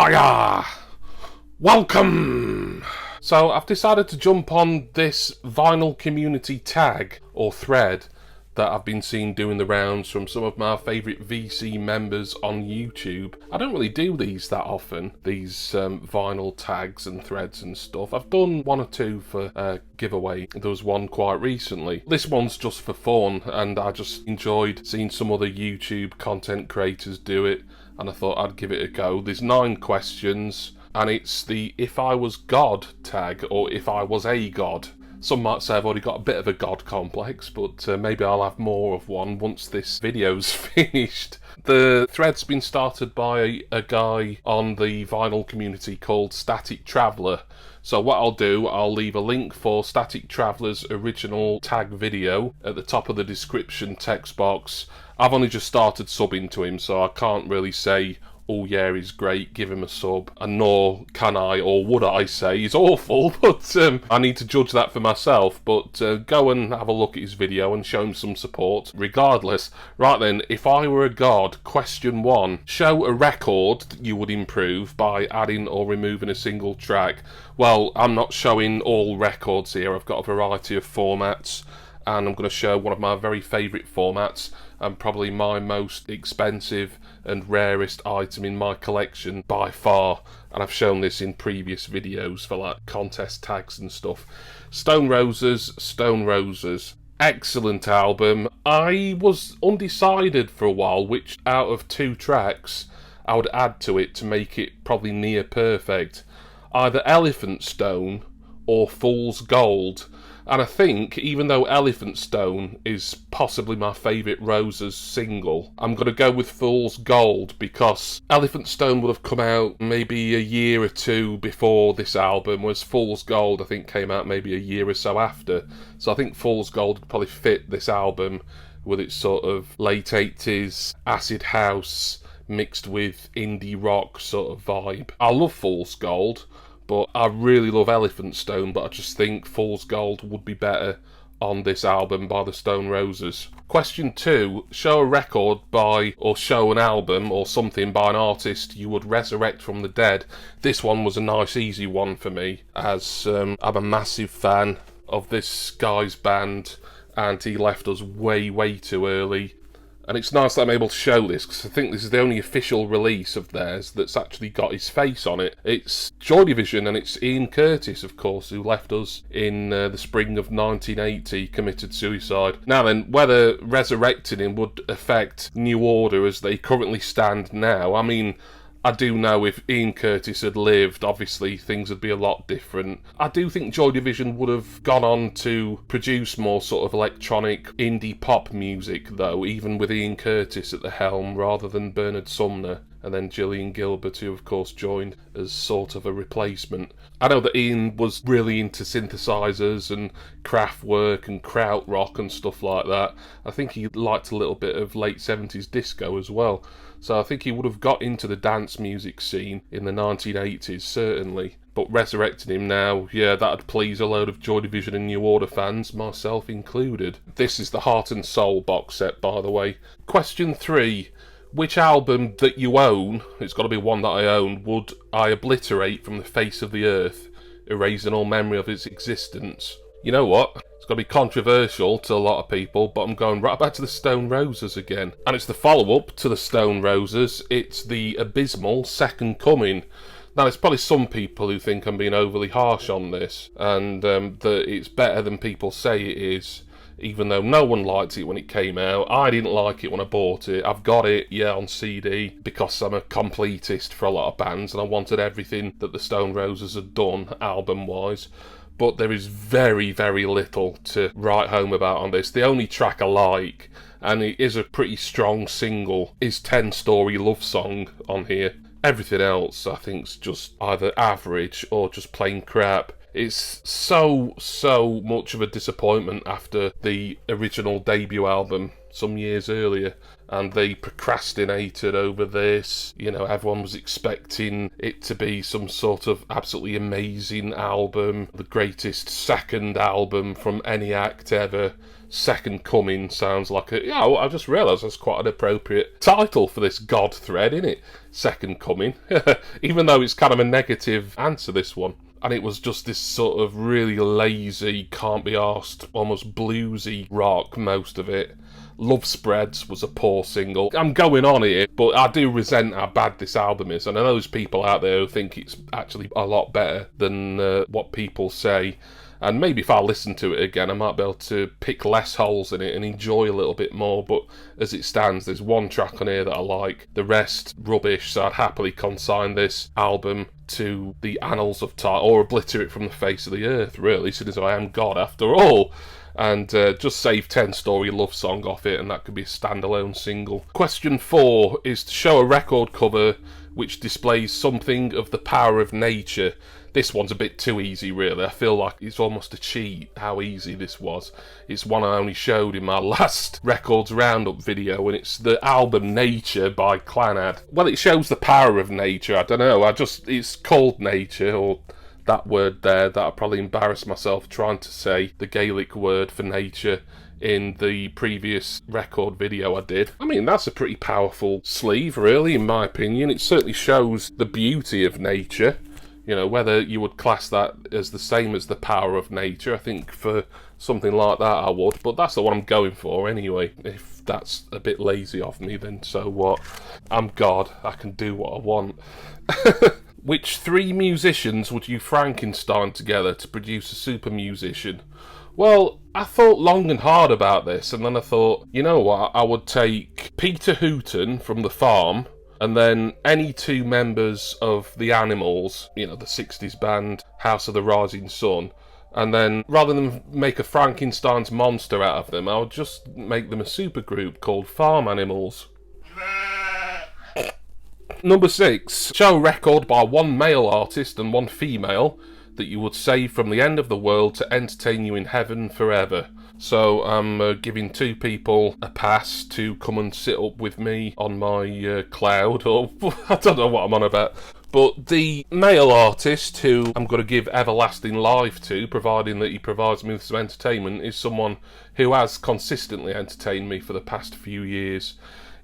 Hiya! Welcome! So I've decided to jump on this vinyl community tag or thread that I've been seeing doing the rounds from some of my favourite VC members on YouTube. I don't really do these that often, these vinyl tags and threads and stuff. I've done one or two for a giveaway. There was one quite recently. This one's just for fun, and I just enjoyed seeing some other YouTube content creators do it, and I thought I'd give it a go. There's 9 questions, and it's the If I Was God tag, or If I Was a God. Some might say I've already got a bit of a god complex, but maybe I'll have more of one once this video's finished. The thread's been started by a guy on the vinyl community called Static Traveller. So what I'll do, I'll leave a link for Static Traveller's original tag video at the top of the description text box. I've only just started subbing to him, so I can't really say, oh yeah, he's great, give him a sub, and nor can I, or would I say, he's awful, but I need to judge that for myself. But go and have a look at his video and show him some support, regardless. Right then, if I were a god, question 1, show a record that you would improve by adding or removing a single track. Well, I'm not showing all records here, I've got a variety of formats, and I'm going to show one of my very favourite formats, and probably my most expensive and rarest item in my collection by far, and I've shown this in previous videos for like contest tags and stuff. Stone Roses. Excellent album. I was undecided for a while which out of 2 tracks I would add to it to make it probably near perfect. Either Elephant Stone or Fool's Gold. And I think, even though Elephant Stone is possibly my favourite Roses single, I'm going to go with Fool's Gold, because Elephant Stone would have come out maybe a year or 2 before this album, whereas Fool's Gold I think came out maybe a year or so after. So I think Fool's Gold would probably fit this album with its sort of late 80s acid house mixed with indie rock sort of vibe. I love Fool's Gold, but I really love Elephant Stone, but I just think Fool's Gold would be better on this album by the Stone Roses. Question 2, show a record by, or show an album or something by an artist you would resurrect from the dead. This one was a nice easy one for me, as I'm a massive fan of this guy's band, and he left us way too early. And it's nice that I'm able to show this, because I think this is the only official release of theirs that's actually got his face on it. It's Joy Division, and it's Ian Curtis, of course, who left us in the spring of 1980, committed suicide. Now then, whether resurrecting him would affect New Order as they currently stand now, I mean, I do know if Ian Curtis had lived, obviously things would be a lot different. I do think Joy Division would have gone on to produce more sort of electronic indie pop music, though, even with Ian Curtis at the helm rather than Bernard Sumner, and then Gillian Gilbert, who of course joined as sort of a replacement. I know that Ian was really into synthesizers and Kraftwerk and krautrock and stuff like that. I think he liked a little bit of late 70s disco as well. So I think he would have got into the dance music scene in the 1980s, certainly. But resurrecting him now, yeah, that'd please a load of Joy Division and New Order fans, myself included. This is the Heart and Soul box set, by the way. Question 3. Which album that you own, it's got to be one that I own, would I obliterate from the face of the earth, erasing all memory of its existence? You know what? It's going to be controversial to a lot of people, but I'm going right back to the Stone Roses again. And it's the follow-up to the Stone Roses. It's the abysmal Second Coming. Now, there's probably some people who think I'm being overly harsh on this, and that it's better than people say it is, even though no one liked it when it came out. I didn't like it when I bought it. I've got it, yeah, on CD, because I'm a completist for a lot of bands, and I wanted everything that the Stone Roses had done, album-wise. But there is very little to write home about on this. The only track I like, and it is a pretty strong single, is 10 Story Love Song on here. Everything else I think's just either average or just plain crap. It's so much of a disappointment after the original debut album some years earlier, and they procrastinated over this. You know, everyone was expecting it to be some sort of absolutely amazing album, the greatest second album from any act ever. Second Coming sounds like a... Yeah, I just realised that's quite an appropriate title for this God thread, isn't it? Second Coming. Even though it's kind of a negative answer, this one. And it was just this sort of really lazy, can't be arsed, almost bluesy rock, most of it. Love Spreads was a poor single. I'm going on here, but I do resent how bad this album is. And I know there's people out there who think it's actually a lot better than what people say. And maybe if I listen to it again, I might be able to pick less holes in it and enjoy a little bit more. But as it stands, there's one track on here that I like. The rest, rubbish. So I'd happily consign this album to the annals of time, or obliterate from the face of the earth, really, since I am God after all. And just save 10-story love song off it, and that could be a standalone single. Question 4 is to show a record cover which displays something of the power of nature. This one's a bit too easy, really. I feel like it's almost a cheat how easy this was. It's one I only showed in my last Records Roundup video, and it's the album Nature by Clannad. Well, it shows the power of nature. I don't know. It's called Nature, or that word there that I probably embarrassed myself trying to say, the Gaelic word for nature, in the previous record video I did. I mean, that's a pretty powerful sleeve, really, in my opinion. It certainly shows the beauty of nature. You know, whether you would class that as the same as the power of nature, I think for something like that I would, but that's the one I'm going for anyway. If that's a bit lazy of me, then so what? I'm God, I can do what I want. Which 3 musicians would you Frankenstein together to produce a super musician? Well, I thought long and hard about this, and then I thought, you know what, I would take Peter Hooton from The Farm, and then any 2 members of The Animals, you know, the 60s band, House of the Rising Sun, and then rather than make a Frankenstein's monster out of them, I would just make them a supergroup called Farm Animals. Number 6. Show a record by 1 male artist and 1 female that you would save from the end of the world to entertain you in heaven forever. So I'm giving 2 people a pass to come and sit up with me on my cloud, or I don't know what I'm on about. But the male artist who I'm going to give everlasting life to, providing that he provides me with some entertainment, is someone who has consistently entertained me for the past few years.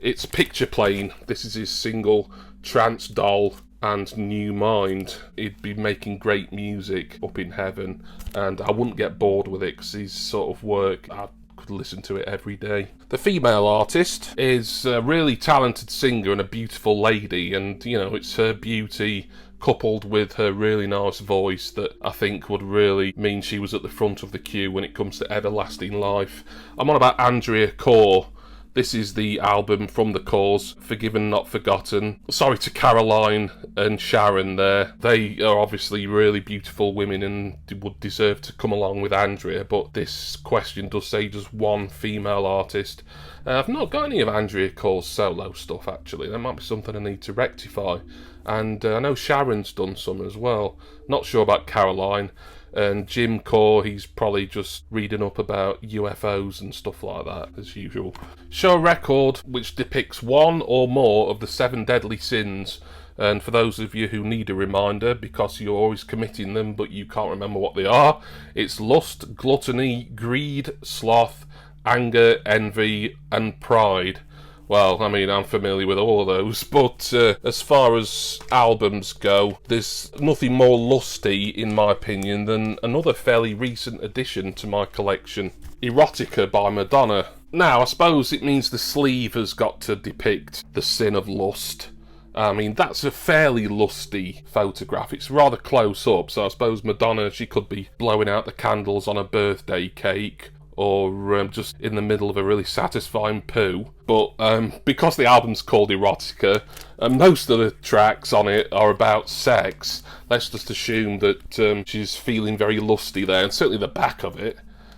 It's Picture Plane. This is his single, Trance Doll and New Mind. He'd be making great music up in heaven, and I wouldn't get bored with it because his sort of work, I could listen to it every day. The female artist is a really talented singer and a beautiful lady, and you know, it's her beauty coupled with her really nice voice that I think would really mean she was at the front of the queue when it comes to everlasting life. I'm on about Andrea Corr. This is the album from The Cause, Forgiven Not Forgotten. Sorry to Caroline and Sharon there. They are obviously really beautiful women and would deserve to come along with Andrea, but this question does say just 1 female artist. I've not got any of Andrea Corr's solo stuff, actually. That might be something I need to rectify. And I know Sharon's done some as well. Not sure about Caroline. And Jim Corr, he's probably just reading up about UFOs and stuff like that, as usual. Show a record which depicts 1 or more of the 7 deadly sins. And for those of you who need a reminder, because you're always committing them but you can't remember what they are, it's lust, gluttony, greed, sloth, anger, envy, and pride. Well, I mean, I'm familiar with all of those, but as far as albums go, there's nothing more lusty, in my opinion, than another fairly recent addition to my collection, Erotica by Madonna. Now, I suppose it means the sleeve has got to depict the sin of lust. I mean, that's a fairly lusty photograph. It's rather close up, so I suppose Madonna, she could be blowing out the candles on a birthday cake, or just in the middle of a really satisfying poo. But because the album's called Erotica, and most of the tracks on it are about sex, let's just assume that she's feeling very lusty there, and certainly the back of it.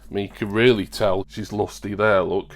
I mean, you can really tell she's lusty there, look.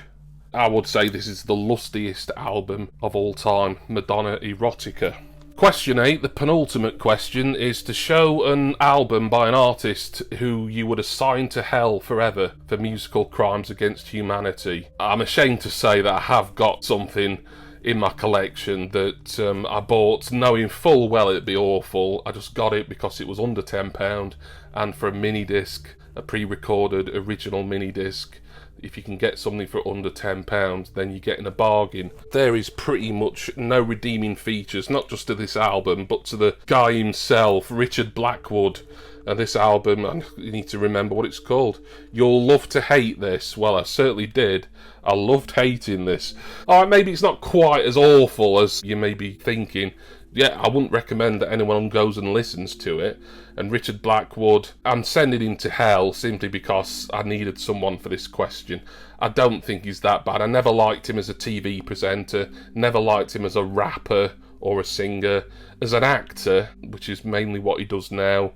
I would say this is the lustiest album of all time, Madonna Erotica. Question 8, the penultimate question, is to show an album by an artist who you would assign to hell forever for musical crimes against humanity. I'm ashamed to say that I have got something in my collection that I bought knowing full well it'd be awful. I just got it because it was under £10, and for a mini disc, a pre-recorded original mini disc, if you can get something for under £10, then you're getting a bargain. There is pretty much no redeeming features, not just to this album, but to the guy himself, Richard Blackwood. And this album, and you need to remember what it's called. You'll love to hate this. Well, I certainly did. I loved hating this. Alright, maybe it's not quite as awful as you may be thinking. Yeah, I wouldn't recommend that anyone goes and listens to it. And Richard Blackwood, I'm sending him to hell simply because I needed someone for this question. I don't think he's that bad. I never liked him as a TV presenter, never liked him as a rapper or a singer. As an actor, which is mainly what he does now,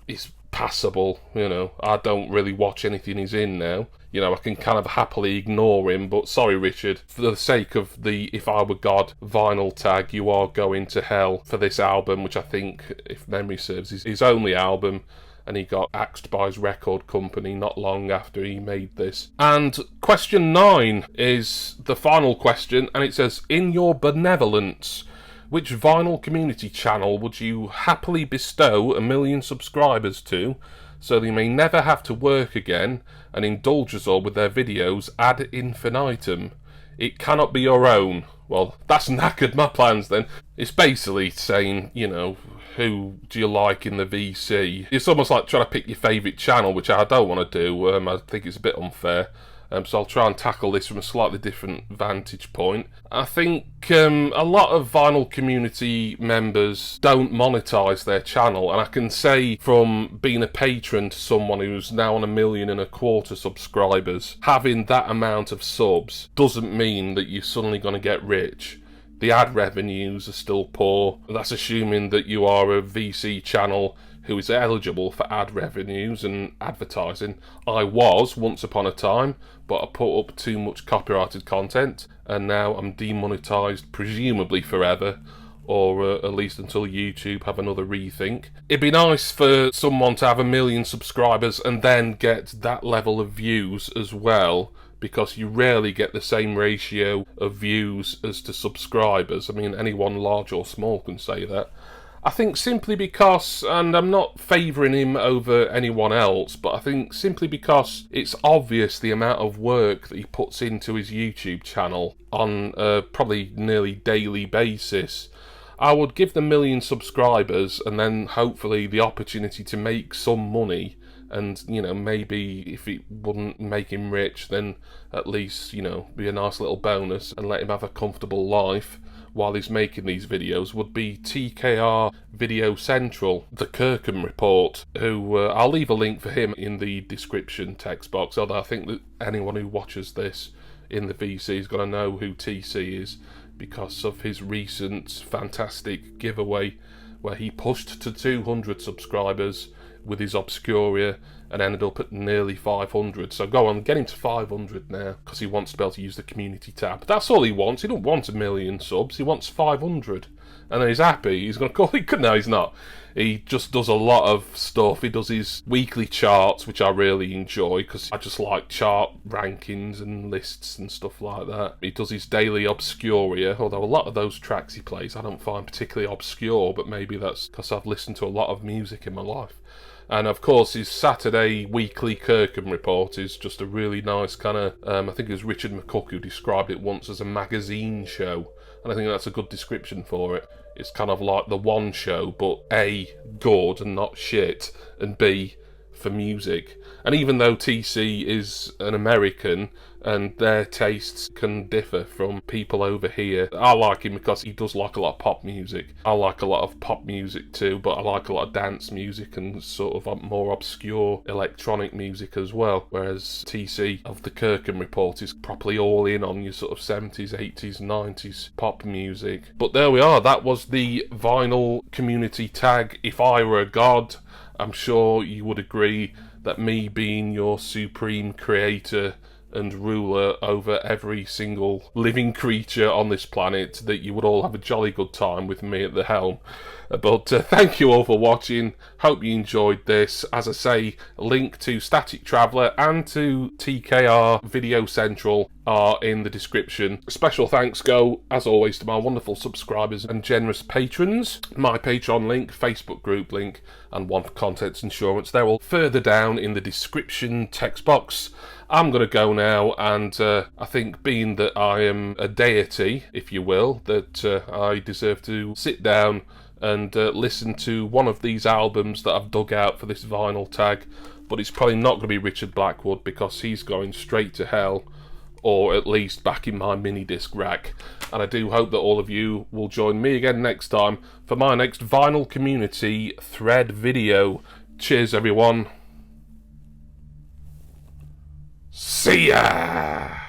he's passable, you know. I don't really watch anything he's in now. You know, I can kind of happily ignore him, but sorry, Richard, for the sake of the If I Were God vinyl tag, you are going to hell for this album, which I think, if memory serves, is his only album, and he got axed by his record company not long after he made this. And question 9 is the final question, and it says, in your benevolence, which vinyl community channel would you happily bestow 1 million subscribers to, so they may never have to work again and indulge us all with their videos ad infinitum? It cannot be your own. Well, that's knackered my plans then. It's basically saying, you know, who do you like in the VC? It's almost like trying to pick your favourite channel, which I don't want to do. I think it's a bit unfair. So I'll try and tackle this from a slightly different vantage point. I think a lot of vinyl community members don't monetize their channel, and I can say from being a patron to someone who's now on 1.25 million subscribers, having that amount of subs doesn't mean that you're suddenly going to get rich. The ad revenues are still poor. That's assuming that you are a VC channel who is eligible for ad revenues and advertising. I was once upon a time, but I put up too much copyrighted content, and now I'm demonetized, presumably forever, or at least until YouTube have another rethink. It'd be nice for someone to have 1 million subscribers and then get that level of views as well, because you rarely get the same ratio of views as to subscribers. I mean, anyone large or small can say that. I think simply because, and I'm not favouring him over anyone else, but I think simply because it's obvious the amount of work that he puts into his YouTube channel on a probably nearly daily basis. I would give them 1 million subscribers and then hopefully the opportunity to make some money, and, you know, maybe if it wouldn't make him rich, then at least, you know, be a nice little bonus and let him have a comfortable life while he's making these videos, would be TKR Video Central, the Kirkham Report, who I'll leave a link for him in the description text box, although I think that anyone who watches this in the VC is going to know who TC is because of his recent fantastic giveaway where he pushed to 200 subscribers with his Obscuria and ended up at nearly 500. So go on, get him to 500 now, because he wants to be able to use the community tab. That's all he wants. He don't want 1 million subs, he wants 500. And then he's happy. He's going to call it. No, he's not. He just does a lot of stuff. He does his weekly charts, which I really enjoy, because I just like chart rankings and lists and stuff like that. He does his daily Obscuria, although a lot of those tracks he plays I don't find particularly obscure, but maybe that's because I've listened to a lot of music in my life. And of course his Saturday weekly Kirkham Report is just a really nice kind of, I think it was Richard McCook who described it once as a magazine show, and I think that's a good description for it. It's kind of like the One Show, but A, good and not shit, and B, for music. And even though TC is an American and their tastes can differ from people over here, I like him because he does like a lot of pop music. I like a lot of pop music too, but I like a lot of dance music and sort of more obscure electronic music as well, whereas TC of the Kirkham Report is properly all in on your sort of 70s, 80s, 90s pop music. But there we are, that was the vinyl community tag If I Were a God. I'm sure you would agree that me being your supreme creator and ruler over every single living creature on this planet, that you would all have a jolly good time with me at the helm. But thank you all for watching. Hope you enjoyed this. As I say, link to Static Traveller and to TKR Video Central are in the description. Special thanks go, as always, to my wonderful subscribers and generous patrons. My Patreon link, Facebook group link, and one for contents insurance, they're all further down in the description text box. I'm going to go now, and I think, being that I am a deity, if you will, that I deserve to sit down and listen to one of these albums that I've dug out for this vinyl tag. But it's probably not going to be Richard Blackwood, because he's going straight to hell, or at least back in my mini disc rack. And I do hope that all of you will join me again next time for my next vinyl community thread video. Cheers, everyone. See ya!